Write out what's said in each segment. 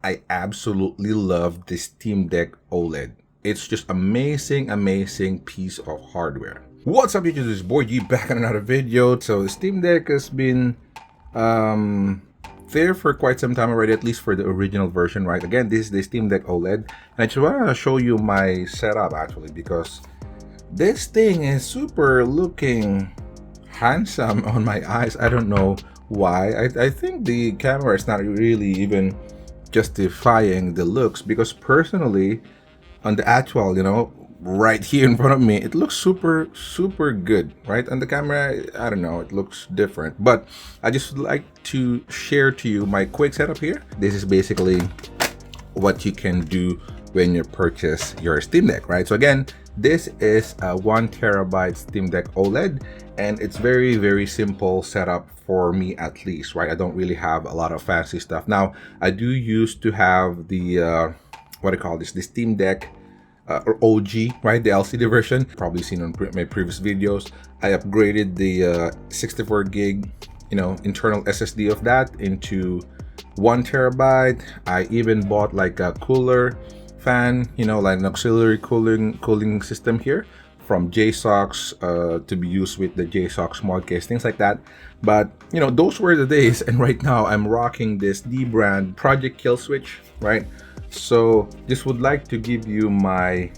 I absolutely love this Steam Deck OLED. It's just amazing piece of hardware. What's up, YouTube? This is Boy G back on another video. So the Steam Deck has been there for quite some time already, at least for the original version, right? Again, this is the Steam Deck OLED, and I just want to show you my setup actually, because this thing is super looking handsome on my eyes. I don't know why. I think the camera is not really even justifying the looks, because personally on the actual, right here in front of me, it looks super good, right? On the camera, I don't know, it looks different, but I just would like to share to you my quick setup here. This is basically what you can do when you purchase your Steam Deck, right? So again, this is a 1 terabyte Steam Deck OLED, and it's very simple setup for me, at least, right? I don't really have a lot of fancy stuff. Now, I do used to have the what I call this, the Steam Deck or OG, right? The LCD version, probably seen on my previous videos. I upgraded the 64 gig, internal SSD of that into 1 terabyte. I even bought like a cooler fan, like an auxiliary cooling system here from JSOX to be used with the JSOX mod case, things like that. But those were the days, and right now I'm rocking this Dbrand Project Kill Switch, right? So just would like to give you my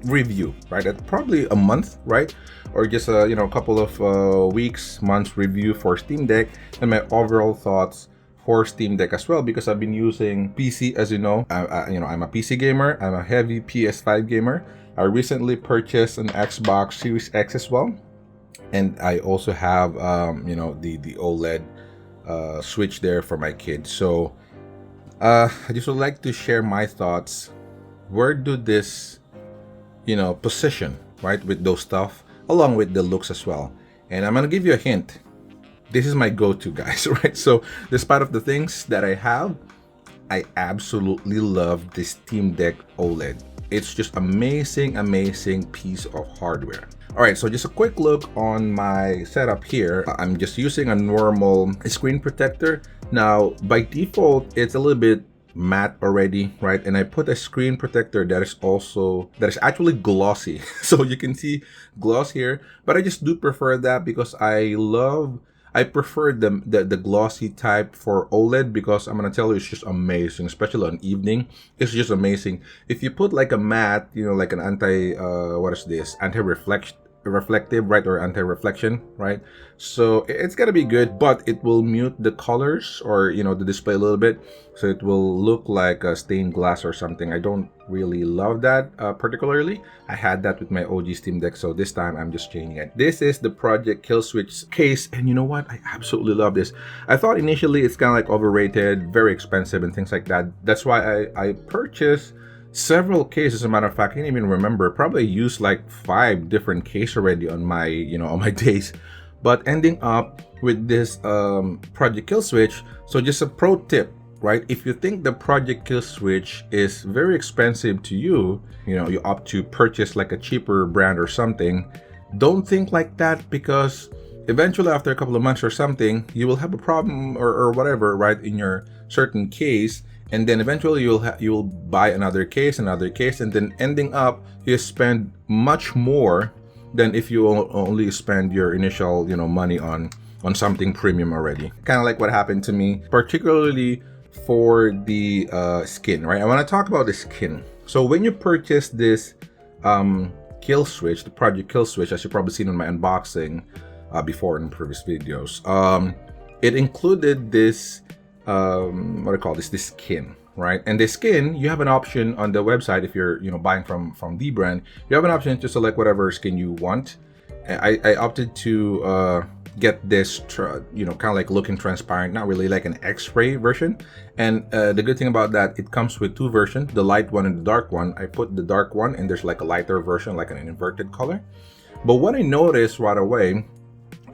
review, right? At probably a month, right? Or just a couple of weeks, months review for Steam Deck, and my overall thoughts for Steam Deck as well, because I've been using PC, as you know. I'm a PC gamer. I'm a heavy PS5 gamer. I recently purchased an Xbox Series X as well, and I also have the OLED switch there for my kids. So I just would like to share my thoughts. Where do this position, right, with those stuff, along with the looks as well. And I'm gonna give you a hint. This is my go-to, guys, right? So despite of the things that I have, I absolutely love this Steam Deck OLED. It's just amazing piece of hardware. All right, so just a quick look on my setup here. I'm just using a normal screen protector. Now, by default, it's a little bit matte already, right? And I put a screen protector that is actually glossy. So you can see gloss here, but I just do prefer that because I prefer the glossy type for OLED, because I'm gonna tell you, it's just amazing, especially on evening. It's just amazing. If you put like a matte, like an reflective, right, or anti-reflection, right? So it's gonna be good, but it will mute the colors or the display a little bit, so it will look like a stained glass or something. I don't really love that particularly. I had that with my OG Steam Deck, so this time I'm just changing it. This is the Project Kill Switch case, and you know what? I absolutely love this. I thought initially it's kind of like overrated, very expensive and things like that. That's why I purchased several cases. As a matter of fact, I can't even remember. Probably used like 5 different cases already on my on my days, but ending up with this Project Kill Switch. So just a pro tip, right? If you think the Project Kill Switch is very expensive to you, you opt to purchase like a cheaper brand or something, don't think like that, because eventually after a couple of months or something, you will have a problem or whatever, right, in your certain case. And then eventually you'll buy another case, and then ending up you spend much more than if you only spend your initial money on something premium already. Kind of like what happened to me, particularly for the skin, right? I want to talk about the skin. So when you purchase this kill switch, the Project Kill Switch, as you've probably seen in my unboxing before in previous videos, it included this what I call this skin, right? And the skin, you have an option on the website. If you're buying from Dbrand, you have an option to select whatever skin you want. I opted to get this kind of like looking transparent, not really like an X-ray version. And the good thing about that, it comes with 2 versions, the light one and the dark one. I put the dark one, and there's like a lighter version, like an inverted color. But what I noticed right away,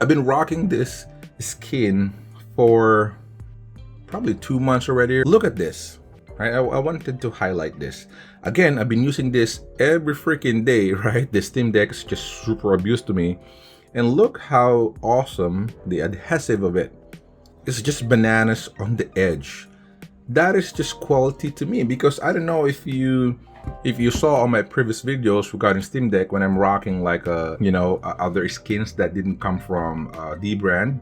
I've been rocking this skin for probably 2 months already. Look at this, right? I wanted to highlight this. Again, I've been using this every freaking day, right? The Steam Deck is just super abused to me. And look how awesome the adhesive of it. It's just bananas on the edge. that is just quality to me, because I don't know if you saw on my previous videos regarding Steam Deck when I'm rocking like other skins that didn't come from Dbrand.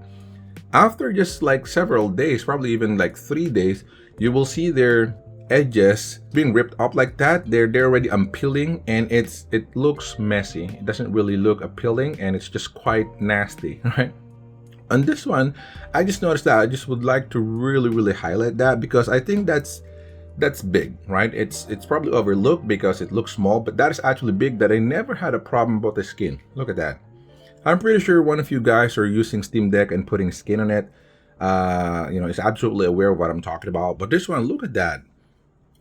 After just like several days, probably even like 3 days, you will see their edges being ripped up like that. They're already unpeeling, and it looks messy. It doesn't really look appealing, and it's just quite nasty, right? On this one, I just noticed that. I just would like to really highlight that, because I think that's big, right? It's probably overlooked because it looks small, but that is actually big, that I never had a problem about the skin. Look at that. I'm pretty sure one of you guys are using Steam Deck and putting skin on it. Is absolutely aware of what I'm talking about. But this one, look at that.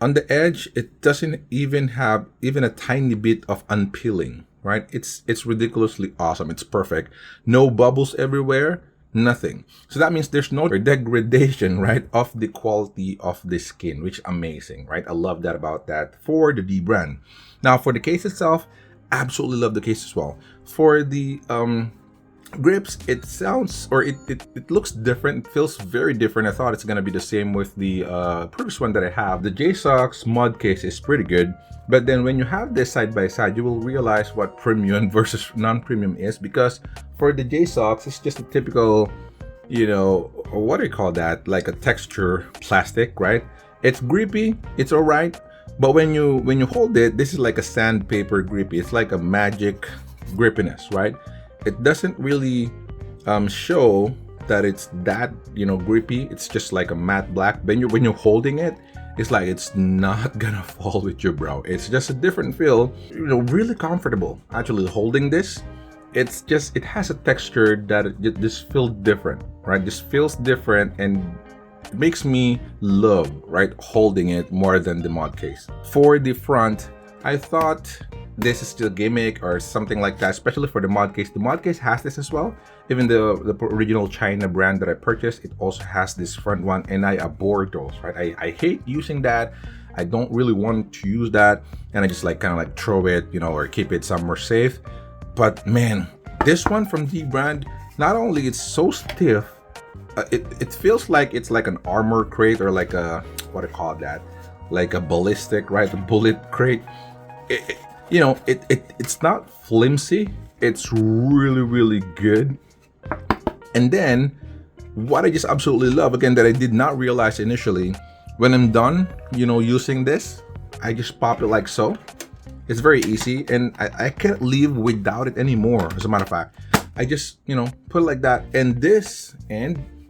On the edge, it doesn't even have even a tiny bit of unpeeling, right? It's ridiculously awesome. It's perfect. No bubbles everywhere. Nothing. So that means there's no degradation, right, of the quality of the skin, which is amazing, right? I love that about that for the Dbrand. Now for the case itself, absolutely love the case as well. For the grips, it sounds, or it looks different. It feels very different. I thought it's gonna be the same with the previous one that I have. The JSOX mod case is pretty good, but then when you have this side by side, you will realize what premium versus non-premium is, because for the JSOX, it's just a typical, what do you call that, like a texture plastic, right? It's grippy, it's all right, but when you hold it, this is like a sandpaper grippy. It's like a magic grippiness, right? It doesn't really show that it's that grippy. It's just like a matte black. When you're holding it, it's like it's not gonna fall with you, bro. It's just a different feel. Really comfortable actually holding this. It has a texture that it just feels different, right? Just feels different, and it makes me love, right, holding it more than the mod case. For the front, I thought this is still a gimmick or something like that, especially for the mod case. The mod case has this as well. Even the original China brand that I purchased, it also has this front one, and I abhor those, right? I hate using that. I don't really want to use that, and I just like kind of like throw it, or keep it somewhere safe. But man, this one from Dbrand, not only it's so stiff, it feels like it's like an armor crate, or like a, what do you call that, like a ballistic, right, a bullet crate. It's not flimsy. It's really good. And then what I just absolutely love, again, that I did not realize initially, when I'm done using this, I just pop it like so. It's very easy, and I can't live without it anymore. As a matter of fact, I just put it like that, and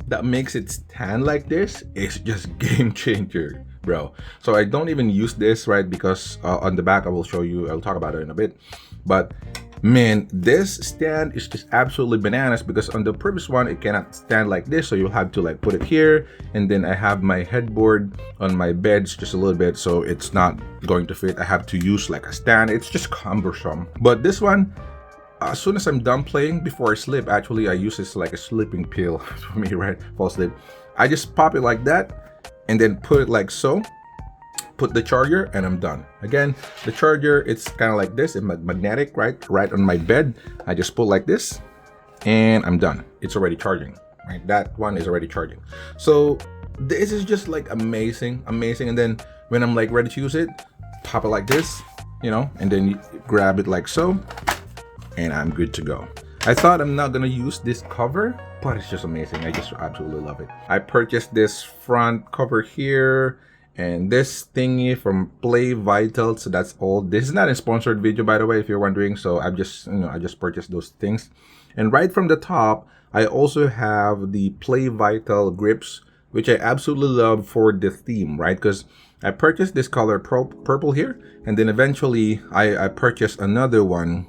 that makes it stand like this is just game changer, bro. So I don't even use this, right, because on the back I'll talk about it in a bit. But man, this stand is just absolutely bananas, because on the previous one it cannot stand like this, so you'll have to like put it here, and then I have my headboard on my bed just a little bit, so it's not going to fit. I have to use like a stand. It's just cumbersome. But this one, as soon as I'm done playing, before I sleep, actually I use this like a sleeping pill for me, right, fall asleep. I just pop it like that, and then put it like so, put the charger, and I'm done. Again, the charger, it's kind of like this, it's magnetic, right on my bed. I just put like this, and I'm done. It's already charging, right? That one is already charging. So this is just like amazing. And then when I'm like ready to use it, pop it like this, and then you grab it like so, and I'm good to go. I thought I'm not gonna use this cover, but it's just amazing. I just absolutely love it. I purchased this front cover here, and this thingy from Play Vital. So that's all. This is not a sponsored video, by the way, if you're wondering. So I just purchased those things. And right from the top, I also have the Play Vital grips, which I absolutely love for the theme, right? Because I purchased this color purple here, and then eventually I purchased another one,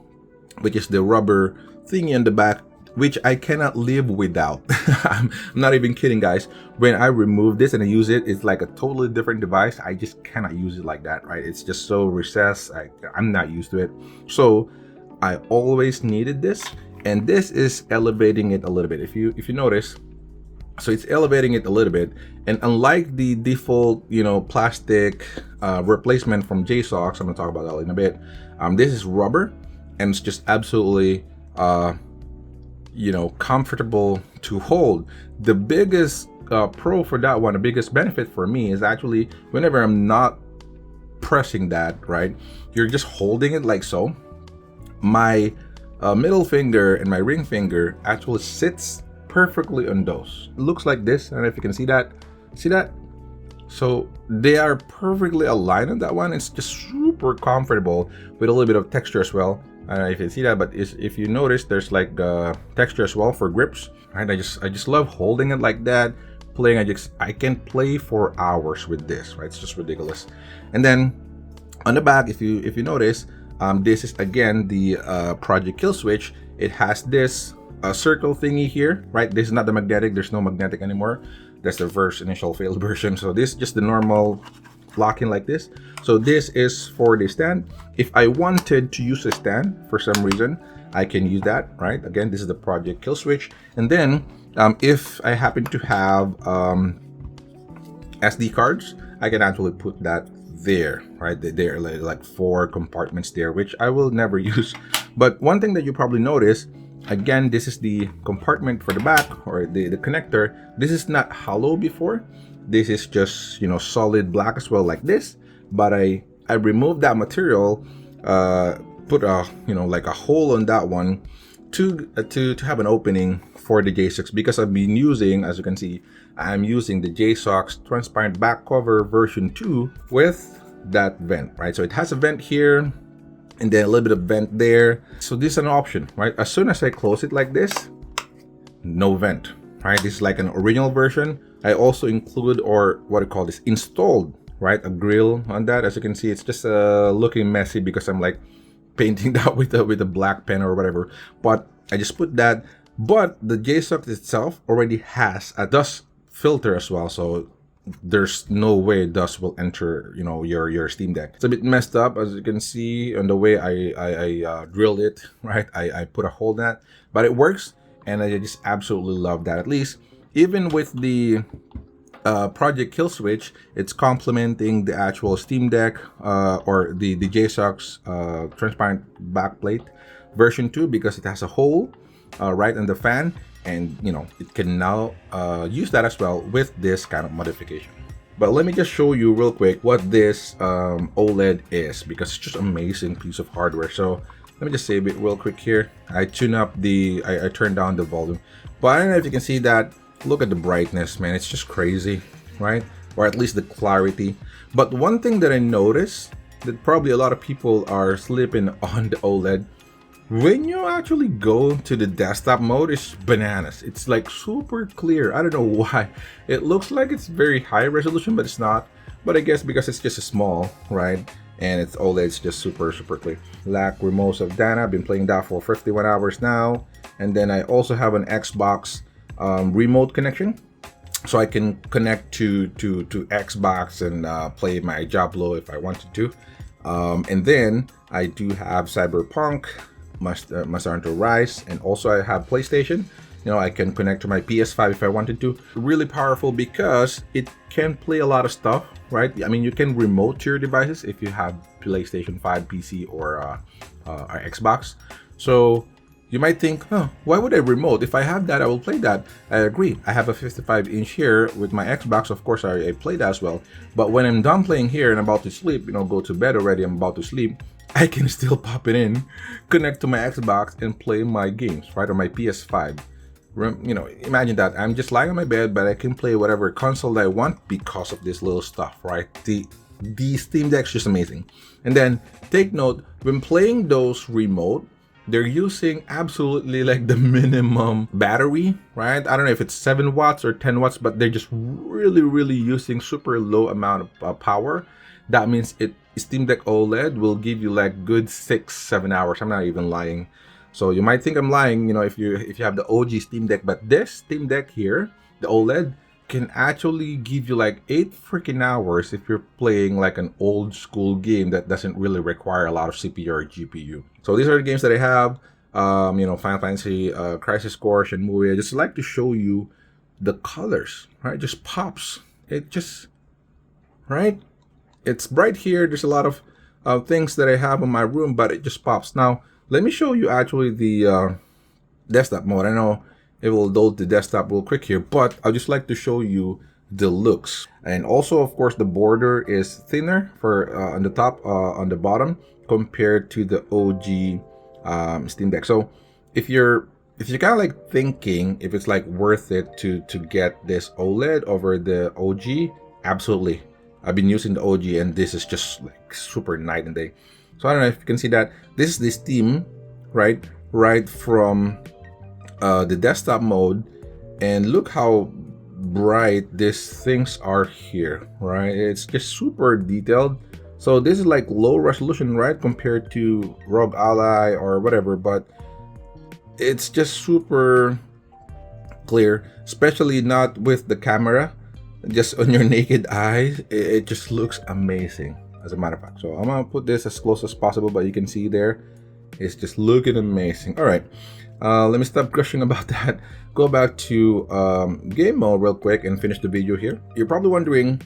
which is the rubber thingy on the back, which I cannot live without. I'm not even kidding, guys. When I remove this and I use it, it's like a totally different device. I just cannot use it like that, right? It's just so recessed. I'm not used to it. So I always needed this, and this is elevating it a little bit. If you notice, so it's elevating it a little bit. And unlike the default, plastic replacement from JSOX, I'm gonna talk about that in a bit. This is rubber, and it's just absolutely comfortable to hold. The biggest pro for that one, the biggest benefit for me is actually whenever I'm not pressing that, right, you're just holding it like so. My middle finger and my ring finger actually sits perfectly on those. It looks like this. I don't know if you can see that. See that? So they are perfectly aligned on that one. It's just super comfortable with a little bit of texture as well. I don't know if you see that, but if you notice, there's like texture as well for grips. Right? I just love holding it like that. Playing, I can play for hours with this. Right? It's just ridiculous. And then on the back, if you notice, this is again the Project Kill Switch. It has this circle thingy here. Right? This is not the magnetic. There's no magnetic anymore. That's the initial failed version. So this is just the normal locking like this. So this is for the stand. If I wanted to use a stand for some reason, I can use that, right? Again, this is the Project Kill Switch. And then if I happen to have SD cards, I can actually put that there, right? There are like 4 compartments there, which I will never use. But one thing that you probably notice, again, this is the compartment for the back, or the connector. This is not hollow before. This is just, you know, solid black as well, like this. But I removed that material, put a, you know, like a hole on that one to have an opening for the J6, because I've been using, as you can see, I'm using the JSOX transparent back cover version 2 with that vent, right? So it has a vent here, and then a little bit of vent there. So this is an option, right? As soon as I close it like this, no vent, right? This is like an original version. I also include, or what I call this, installed, right, a grill on that. As you can see, it's just looking messy because I'm like painting that with a black pen or whatever. But I just put that. But the JSOX itself already has a dust filter as well, so there's no way dust will enter, you know, your Steam Deck. It's a bit messed up, as you can see, on the way I drilled it, right? I put a hole in that, but it works, and I just absolutely love that. At least, even with the Project Kill Switch, it's complementing the actual Steam Deck or the JSOX transparent backplate version 2, because it has a hole right in the fan. And you know, it can now use that as well with this kind of modification. But let me just show you real quick what this OLED is, because it's just an amazing piece of hardware. So let me just save it real quick here. I tune up I turned down the volume, but I don't know if you can see that. Look at the brightness, man. It's just crazy, right? Or at least the clarity. But one thing that I noticed, that probably a lot of people are slipping on the OLED, when you actually go to the desktop mode, it's bananas. It's like super clear. I don't know why. It looks like it's very high resolution, but it's not. But I guess because it's just a small, right? And it's OLED, it's just super clear. Lack remotes of Dana. I've been playing that for 51 hours now. And then I also have an Xbox remote connection. So I can connect to Xbox and play my Diablo if I wanted to. And then I do have Cyberpunk, Must Rise, and also I have PlayStation. You know, I can connect to my PS5 if I wanted to. Really powerful because it can play a lot of stuff, right? I mean, you can remote to your devices if you have PlayStation 5, PC, or Xbox. So you might think, why would I remote? If I have that, I will play that. I agree. I have a 55-inch here with my Xbox. Of course, I play that as well. But when I'm done playing here and about to sleep, you know, go to bed already, I'm about to sleep, I can still pop it in, connect to my Xbox, and play my games, right, or my PS5. You know, imagine that. I'm just lying on my bed, but I can play whatever console I want because of this little stuff, right? The Steam Deck's just amazing. And then take note, when playing those remote, they're using absolutely like the minimum battery, right? I don't know if it's 7 watts or 10 watts, but they're just really using super low amount of power. That means Steam Deck OLED will give you like good 6-7 hours. I'm not even lying. So you might think I'm lying, you know, if you have the OG Steam Deck, but this Steam Deck here, the OLED, can actually give you like 8 freaking hours if you're playing like an old school game that doesn't really require a lot of CPU or GPU. So these are the games that I have. You know, Final Fantasy, Crisis Core, Shenmue. I just like to show you the colors, right? It just pops. It just, right? It's bright here. There's a lot of things that I have in my room, but it just pops. Now, let me show you actually the desktop mode. I know It will load the desktop real quick here, but I'd just like to show you the looks. And also, of course, the border is thinner for on the top, on the bottom, compared to the OG Steam Deck. So if you're kind of like thinking if it's like worth it to get this OLED over the OG, absolutely. I've been using the OG and this is just like super night and day. So I don't know if you can see that this is the Steam, right from the desktop mode, and look how bright these things are here, right? It's just super detailed. So this is like low resolution, right, compared to ROG Ally or whatever, but it's just super clear, especially not with the camera. Just on your naked eyes, it just looks amazing, as a matter of fact. So I'm gonna put this as close as possible, but you can see there, it's just looking amazing. All right, let me stop gushing about that. Go back to game mode real quick and finish the video here. You're probably wondering,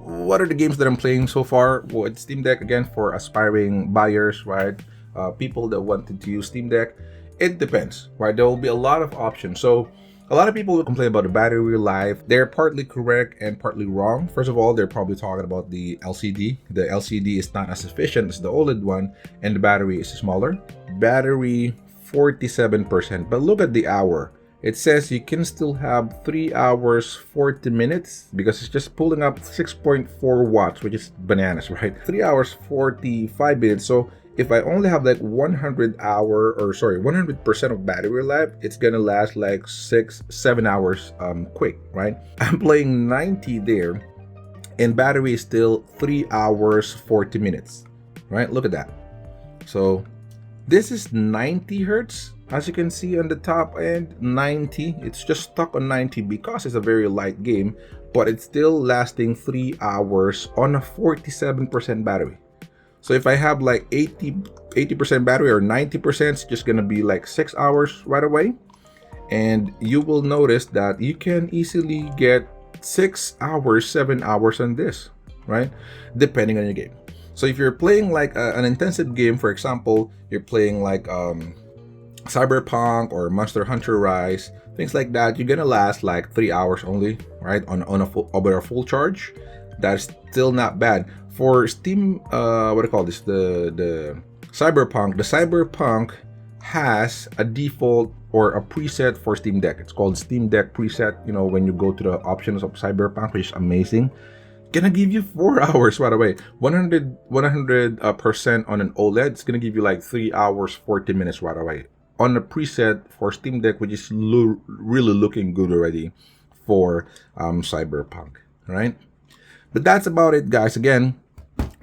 what are the games that I'm playing so far? Well, it's Steam Deck again for aspiring buyers, right? People that wanted to use Steam Deck. It depends, right? There will be a lot of options. So a lot of people will complain about the battery life. They're partly correct and partly wrong. First of all, they're probably talking about the LCD. The LCD is not as efficient as the OLED one, and the battery is smaller. Battery 47%, but look at the hour. It says you can still have 3 hours 40 minutes because it's just pulling up 6.4 watts, which is bananas, right? 3 hours 45 minutes. So if I only have like 100% of battery life, it's gonna last like 6-7 hours quick, right? I'm playing 90 there and battery is still 3 hours 40 minutes, right? Look at that. So this is 90 hertz, as you can see on the top end. 90, it's just stuck on 90 because it's a very light game, but it's still lasting 3 hours on a 47% battery. So if I have like 80% battery or 90%, it's just gonna be like 6 hours right away. And you will notice that you can easily get 6 hours, 7 hours on this, right? Depending on your game. So if you're playing like an intensive game, for example, you're playing like Cyberpunk or Monster Hunter Rise, things like that, you're gonna last like 3 hours only, right? On a full charge. That's still not bad. For Steam, what do you call this? The Cyberpunk. The Cyberpunk has a default or a preset for Steam Deck. It's called Steam Deck preset. You know, when you go to the options of Cyberpunk, which is amazing, gonna give you 4 hours right away. 100% on an OLED, it's gonna give you like 3 hours 40 minutes right away on the preset for Steam Deck, which is really looking good already for Cyberpunk, right? But that's about it, guys. Again,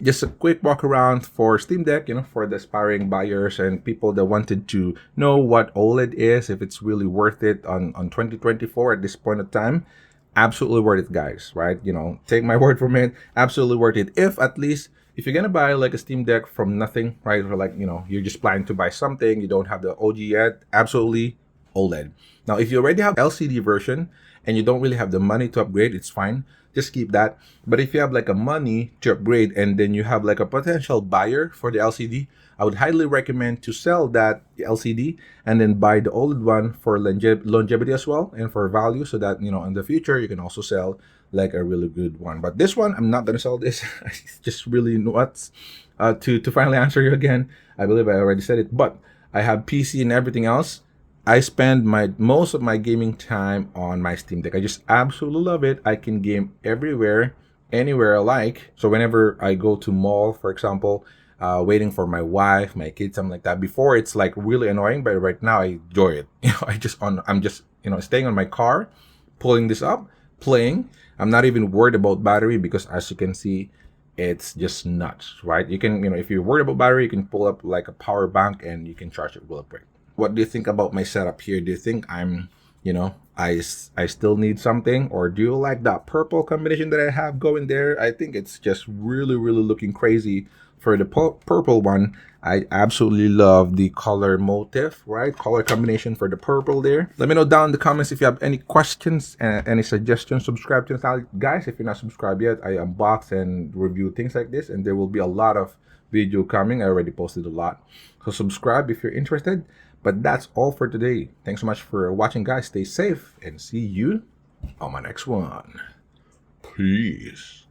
just a quick walk around for Steam Deck, you know, for the aspiring buyers and people that wanted to know what OLED is, if it's really worth it on 2024 at this point of time. Absolutely worth it, guys, right? You know, take my word from it. Absolutely worth it. If you're gonna buy like a Steam Deck from nothing, right? Or like, you know, you're just planning to buy something, you don't have the OG yet, absolutely OLED. Now, if you already have LCD version and you don't really have the money to upgrade, it's fine. Just keep that. But if you have like a money to upgrade and then you have like a potential buyer for the LCD, I would highly recommend to sell that LCD and then buy the OLED one for longevity as well and for value, so that, you know, in the future you can also sell like a really good one. But this one, I'm not gonna sell this. It's just really nuts. To finally answer you again, I believe I already said it, but I have PC and everything else. I spend most of my gaming time on my Steam Deck. I just absolutely love it. I can game everywhere, anywhere I like. So whenever I go to mall, for example, waiting for my wife, my kids, something like that. Before, it's like really annoying, but right now I enjoy it. You know, I'm just you know, staying on my car, pulling this up, playing. I'm not even worried about battery because, as you can see, it's just nuts, right? You can, you know, if you're worried about battery, you can pull up like a power bank and you can charge it real quick. What do you think about my setup here? Do you think I'm, you know, I still need something, or do you like that purple combination that I have going there? I think it's just really looking crazy for the purple one. I absolutely love the color motif, right? Color combination for the purple there. Let me know down in the comments if you have any questions and any suggestions. Subscribe to the channel, guys. If you're not subscribed yet, I unbox and review things like this, and there will be a lot of video coming. I already posted a lot, so subscribe if you're interested. But that's all for today. Thanks so much for watching, guys. Stay safe and see you on my next one. Peace.